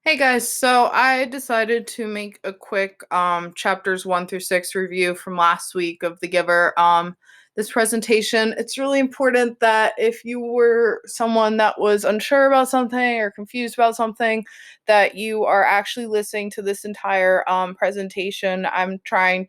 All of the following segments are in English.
Hey guys, so I decided to make a quick chapters 1 through 6 review from last week of The Giver. This presentation, it's really important that if you were someone that was unsure about something or confused about something, that you are actually listening to this entire presentation. I'm going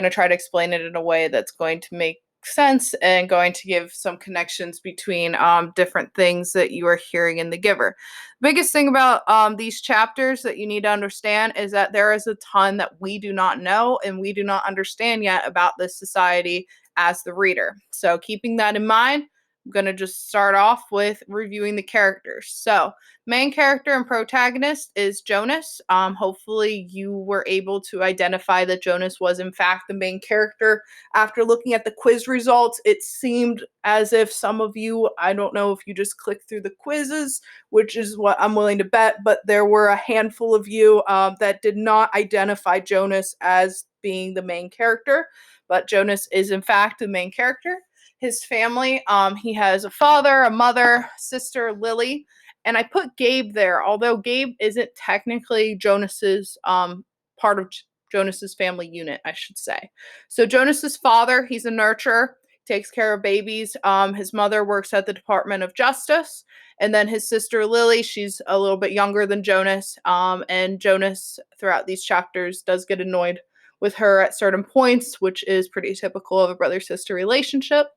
to try to explain it in a way that's going to make sense and going to give some connections between different things that you are hearing in The Giver. Biggest thing about these chapters that you need to understand is that there is a ton that we do not know and we do not understand yet about this society as the reader. So, keeping that in mind, I'm going to just start off with reviewing the characters. So, main character and protagonist is Jonas. Hopefully, you were able to identify that Jonas was, in fact, the main character. After looking at the quiz results, it seemed as if some of you, I don't know if you just clicked through the quizzes, which is what I'm willing to bet, but there were a handful of you that did not identify Jonas as being the main character. But Jonas is, in fact, the main character. His family, he has a father, a mother, sister, Lily, and I put Gabe there, although Gabe isn't technically Jonas's part of Jonas's family unit, I should say. So Jonas's father, he's a nurturer, takes care of babies. His mother works at the Department of Justice, and then his sister Lily, she's a little bit younger than Jonas. And Jonas, throughout these chapters, does get annoyed with her at certain points, which is pretty typical of a brother-sister relationship.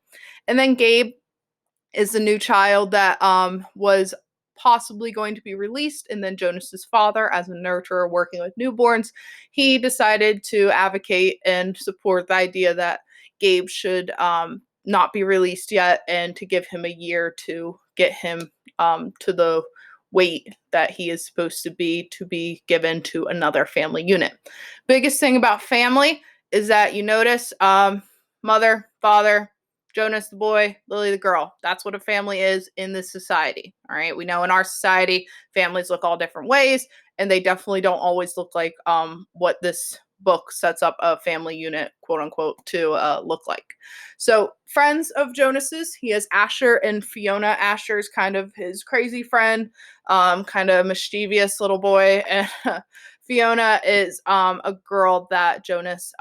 And then Gabe is the new child that was possibly going to be released. And then Jonas's father, as a nurturer working with newborns, he decided to advocate and support the idea that Gabe should not be released yet and to give him a year to get him to the weight that he is supposed to be given to another family unit. Biggest thing about family is that you notice mother, father, Jonas the boy, Lily the girl. That's what a family is in this society. All right. We know in our society, families look all different ways, and they definitely don't always look like what this book sets up a family unit, quote unquote, to look like. So, friends of Jonas's, he has Asher and Fiona. Asher is kind of his crazy friend, kind of mischievous little boy, and Fiona is a girl that Jonas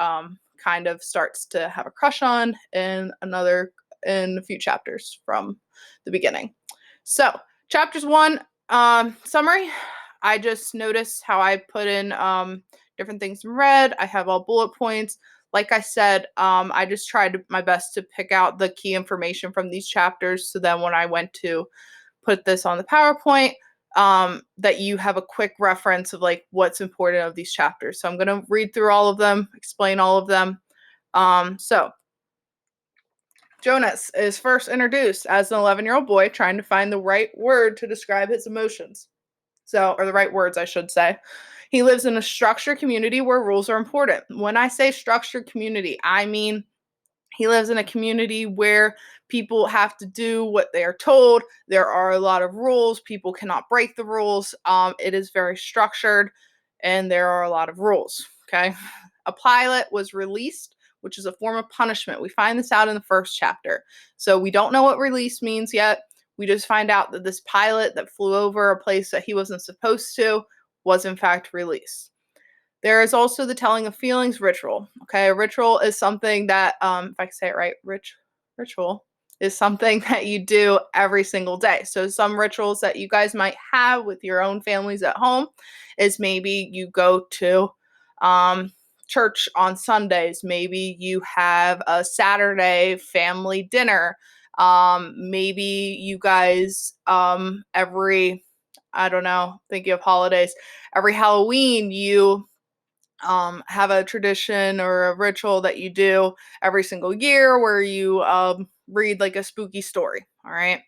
kind of starts to have a crush on in a few chapters from the beginning. So, chapters 1, summary. I just noticed how I put in different things in red. I have all bullet points. Like I said, I just tried my best to pick out the key information from these chapters. So then when I went to put this on the PowerPoint, that you have a quick reference of like what's important of these chapters. So I'm going to read through all of them, explain all of them. So Jonas is first introduced as an 11-year-old boy trying to find the right word to describe his emotions. So, or the right words, I should say. He lives in a structured community where rules are important. When I say structured community, I mean he lives in a community where people have to do what they are told. There are a lot of rules. People cannot break the rules. It is very structured, and there are a lot of rules. Okay. A pilot was released, which is a form of punishment. We find this out in the first chapter. So we don't know what release means yet. We just find out that this pilot that flew over a place that he wasn't supposed to was, in fact, released. There is also the telling of feelings ritual. Okay, a ritual is something that, if I can say it right, ritual is something that you do every single day. So some rituals that you guys might have with your own families at home is maybe you go to church on Sundays. Maybe you have a Saturday family dinner. Maybe you guys every, I don't know, thinking of holidays, every Halloween you have a tradition or a ritual that you do every single year where you read like a spooky story. All right.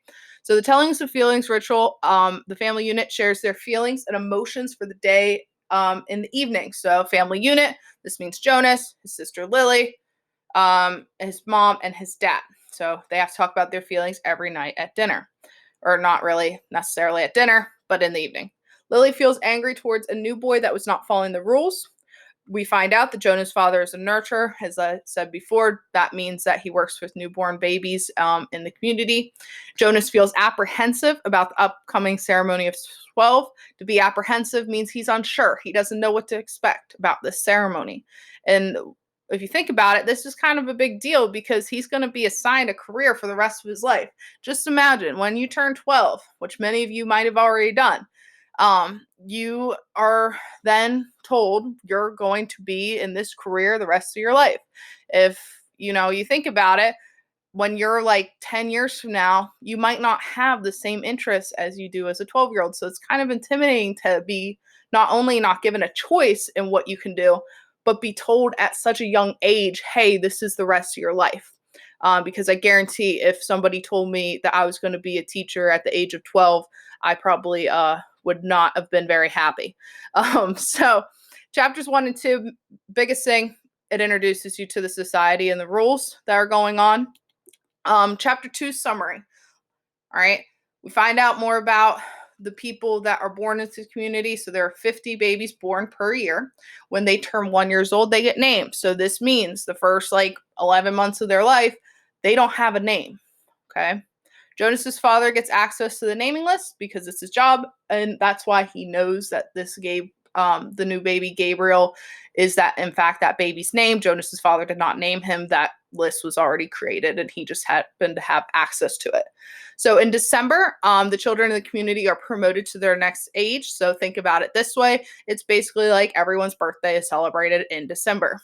So the tellings of feelings ritual, the family unit shares their feelings and emotions for the day in the evening. So family unit, this means Jonas, his sister Lily, his mom, and his dad. So they have to talk about their feelings every night at dinner, or not really necessarily at dinner, but in the evening. Lily feels angry towards a new boy that was not following the rules. We find out that Jonah's father is a nurturer. As I said before, that means that he works with newborn babies in the community. Jonas feels apprehensive about the upcoming ceremony of 12. To be apprehensive means he's unsure. He doesn't know what to expect about this ceremony. And if you think about it, this is kind of a big deal because he's going to be assigned a career for the rest of his life. Just imagine when you turn 12, which many of you might have already done. You are then told you're going to be in this career the rest of your life. If you think about it, when you're like 10 years from now, you might not have the same interests as you do as a 12-year-old. So it's kind of intimidating to be not only not given a choice in what you can do, but be told at such a young age, hey, this is the rest of your life. Because I guarantee if somebody told me that I was going to be a teacher at the age of 12, I probably would not have been very happy. So chapters 1 and 2, biggest thing, it introduces you to the society and the rules that are going on. Chapter 2, summary. All right. We find out more about the people that are born into the community. So there are 50 babies born per year. When they turn 1 year old, they get named. So this means the first 11 months of their life, they don't have a name. Okay. Jonas's father gets access to the naming list because it's his job, and that's why he knows that this the new baby Gabriel is that in fact that baby's name. Jonas's father did not name him. That list was already created, and he just happened to have access to it. So in December, the children in the community are promoted to their next age. So think about it this way: it's basically like everyone's birthday is celebrated in December.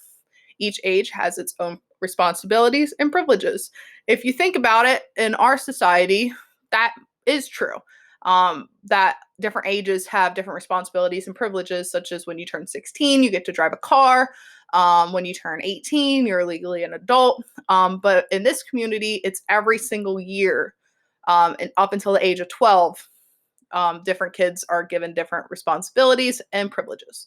Each age has its own responsibilities and privileges. If you think about it, in our society, that is true. That different ages have different responsibilities and privileges, such as when you turn 16, you get to drive a car. When you turn 18, you're legally an adult. But in this community, it's every single year, and up until the age of 12, different kids are given different responsibilities and privileges.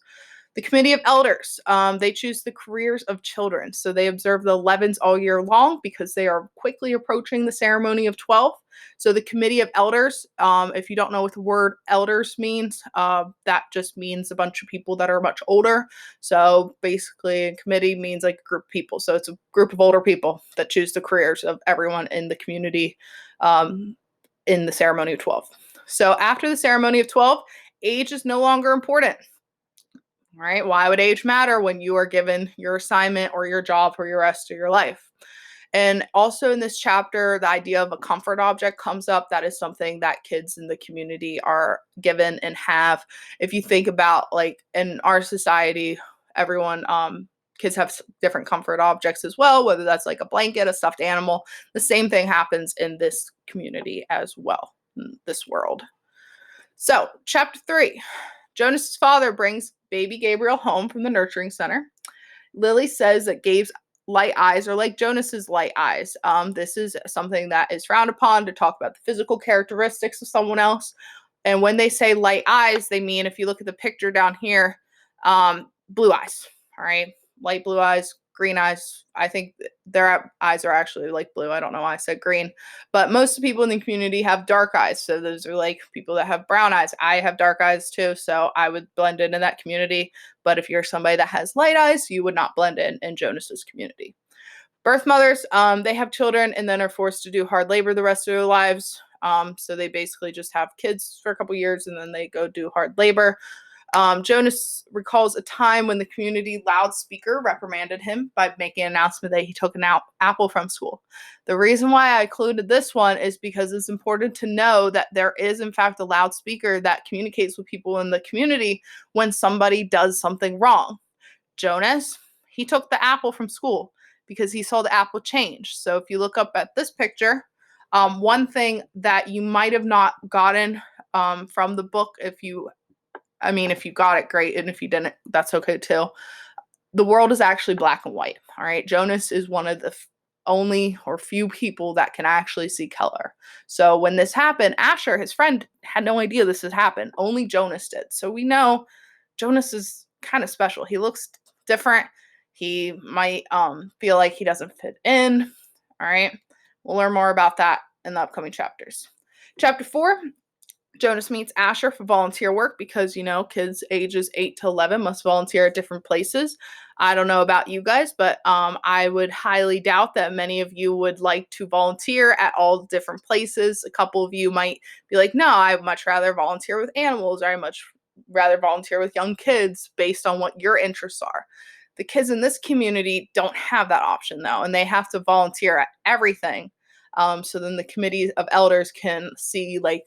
The Committee of Elders, they choose the careers of children. So they observe the 11s all year long because they are quickly approaching the ceremony of 12. So the Committee of Elders, if you don't know what the word elders means, that just means a bunch of people that are much older. So basically a committee means like a group of people. So it's a group of older people that choose the careers of everyone in the community in the ceremony of 12. So after the ceremony of 12, age is no longer important. Right? Why would age matter when you are given your assignment or your job for your rest of your life? And also in this chapter, the idea of a comfort object comes up. That is something that kids in the community are given and have. If you think about in our society, everyone, kids have different comfort objects as well, whether that's like a blanket, a stuffed animal. The same thing happens in this community as well, in this world. So chapter 3, Jonas's father brings baby Gabriel home from the nurturing center. Lily says that Gabe's light eyes are like Jonas's light eyes. This is something that is frowned upon to talk about the physical characteristics of someone else. And when they say light eyes, they mean, if you look at the picture down here, blue eyes. All right, light blue eyes, green eyes. I think their eyes are actually like blue. I don't know why I said green, but most of the people in the community have dark eyes. So those are like people that have brown eyes. I have dark eyes too, so I would blend in that community. But if you're somebody that has light eyes, you would not blend in Jonas's community. Birth mothers, they have children and then are forced to do hard labor the rest of their lives. So they basically just have kids for a couple years and then they go do hard labor. Jonas recalls a time when the community loudspeaker reprimanded him by making an announcement that he took an apple from school. The reason why I included this one is because it's important to know that there is, in fact, a loudspeaker that communicates with people in the community when somebody does something wrong. Jonas, he took the apple from school because he saw the apple change. So if you look up at this picture, one thing that you might have not gotten from the book, if you got it, great. And if you didn't, that's okay too. The world is actually black and white. All right. Jonas is one of the only or few people that can actually see color. So when this happened, Asher, his friend, had no idea this had happened. Only Jonas did. So we know Jonas is kind of special. He looks different. He might feel like he doesn't fit in. All right. We'll learn more about that in the upcoming chapters. Chapter 4, Jonas meets Asher for volunteer work because, kids ages 8 to 11 must volunteer at different places. I don't know about you guys, but I would highly doubt that many of you would like to volunteer at all different places. A couple of you might be like, no, I'd much rather volunteer with animals, or I much rather volunteer with young kids based on what your interests are. The kids in this community don't have that option, though, and they have to volunteer at everything. So then the committee of elders can see, like,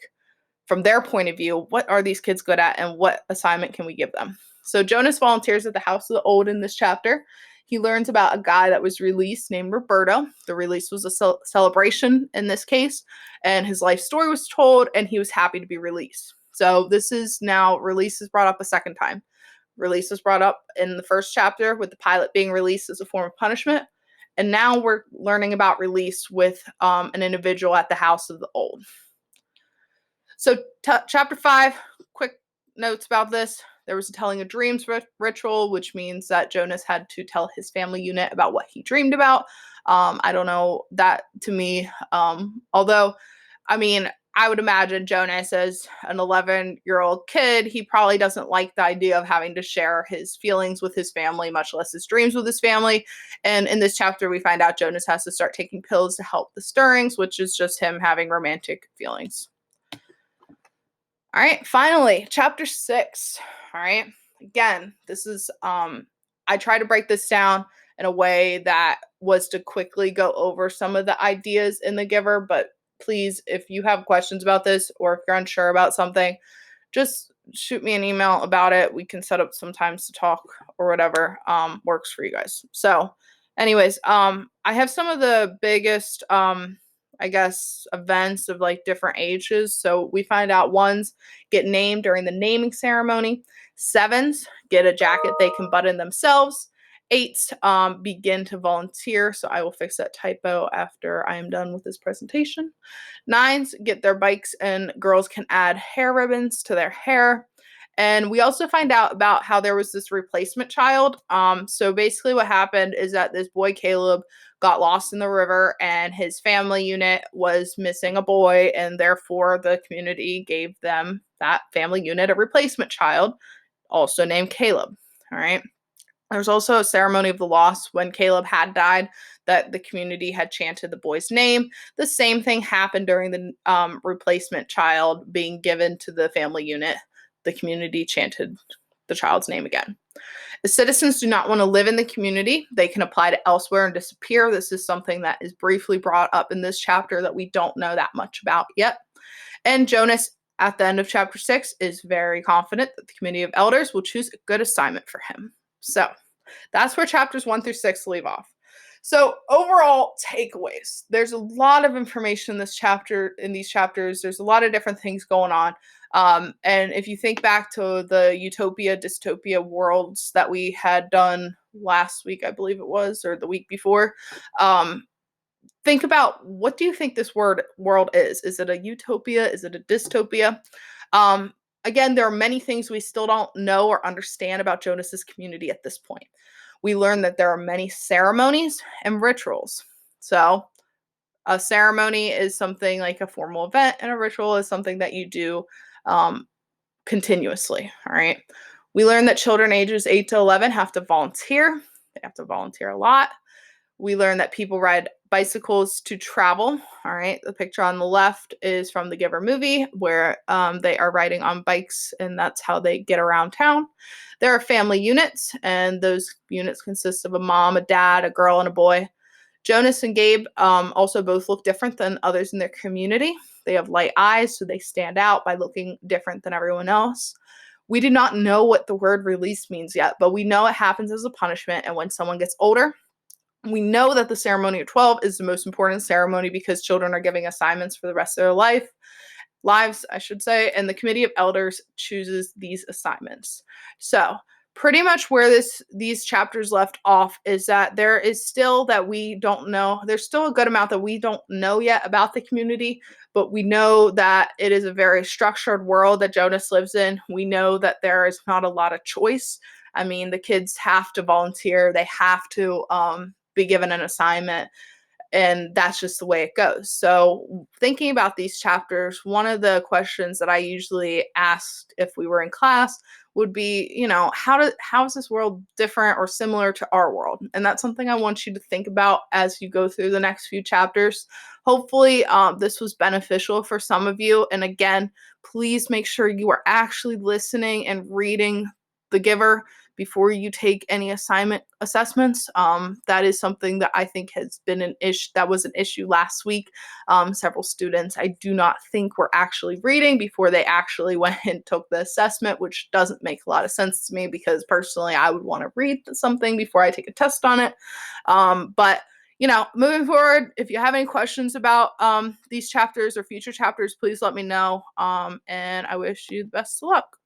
from their point of view, what are these kids good at and what assignment can we give them? So Jonas volunteers at the House of the Old in this chapter. He learns about a guy that was released named Roberto. The release was a celebration in this case, and his life story was told, and he was happy to be released. So this is now, release is brought up a second time. Release was brought up in the first chapter with the pilot being released as a form of punishment. And now we're learning about release with an individual at the House of the Old. So chapter 5, quick notes about this. There was a telling of dreams ritual, which means that Jonas had to tell his family unit about what he dreamed about. I don't know, that to me, although, I would imagine Jonas, as an 11-year-old kid, he probably doesn't like the idea of having to share his feelings with his family, much less his dreams with his family. And in this chapter, we find out Jonas has to start taking pills to help the stirrings, which is just him having romantic feelings. All right, finally, chapter 6. All right, again, this is, I try to break this down in a way that was to quickly go over some of the ideas in the Giver, but please, if you have questions about this or if you're unsure about something, just shoot me an email about it. We can set up some times to talk or whatever works for you guys. So anyways, I have some of the biggest events of like different ages. So we find out ones get named during the naming ceremony. 7s get a jacket they can button themselves. 8s begin to volunteer. So I will fix that typo after I am done with this presentation. 9s get their bikes, and girls can add hair ribbons to their hair. And we also find out about how there was this replacement child. So basically what happened is that this boy, Caleb, got lost in the river, and his family unit was missing a boy, and therefore the community gave them, that family unit, a replacement child, also named Caleb. All right. There's also a ceremony of the lost when Caleb had died, that the community had chanted the boy's name. The same thing happened during the replacement child being given to the family unit. The community chanted the child's name again. If citizens do not want to live in the community, they can apply to elsewhere and disappear. This is something that is briefly brought up in this chapter that we don't know that much about yet. And Jonas, at the end of chapter 6, is very confident that the committee of elders will choose a good assignment for him. So that's where chapters 1 through 6 leave off. So overall takeaways. There's a lot of information in these chapters. There's a lot of different things going on. And if you think back to the utopia, dystopia worlds that we had done last week, I believe it was, or the week before, think about, what do you think this world is? Is it a utopia? Is it a dystopia? Again, there are many things we still don't know or understand about Jonas's community at this point. We learn that there are many ceremonies and rituals. So a ceremony is something like a formal event, and a ritual is something that you do continuously. All right. We learn that children ages 8 to 11 have to volunteer. They have to volunteer a lot. We learn that people ride bicycles to travel. All right. The picture on the left is from the Giver movie, where they are riding on bikes, and that's how they get around town. There are family units, and those units consist of a mom, a dad, a girl, and a boy. Jonas and Gabe also both look different than others in their community. They have light eyes, so they stand out by looking different than everyone else. We do not know what the word release means yet, but we know it happens as a punishment, and when someone gets older. We know that the ceremony of 12 is the most important ceremony because children are giving assignments for the rest of their lives, and the committee of elders chooses these assignments. So pretty much where these chapters left off is that there is still that we don't know. There's still a good amount that we don't know yet about the community, but we know that it is a very structured world that Jonas lives in. We know that there is not a lot of choice. The kids have to volunteer. They have to be given an assignment. and that's just the way it goes. So thinking about these chapters, one of the questions that I usually asked if we were in class would be, how is this world different or similar to our world? And that's something I want you to think about as you go through the next few chapters. Hopefully, this was beneficial for some of you. And again, please make sure you are actually listening and reading The Giver before you take any assignment assessments. That is something that I think has been an issue. That was an issue last week. Several students, I do not think, were actually reading before they actually went and took the assessment, which doesn't make a lot of sense to me because personally, I would want to read something before I take a test on it. But moving forward, if you have any questions about these chapters or future chapters, please let me know. And I wish you the best of luck.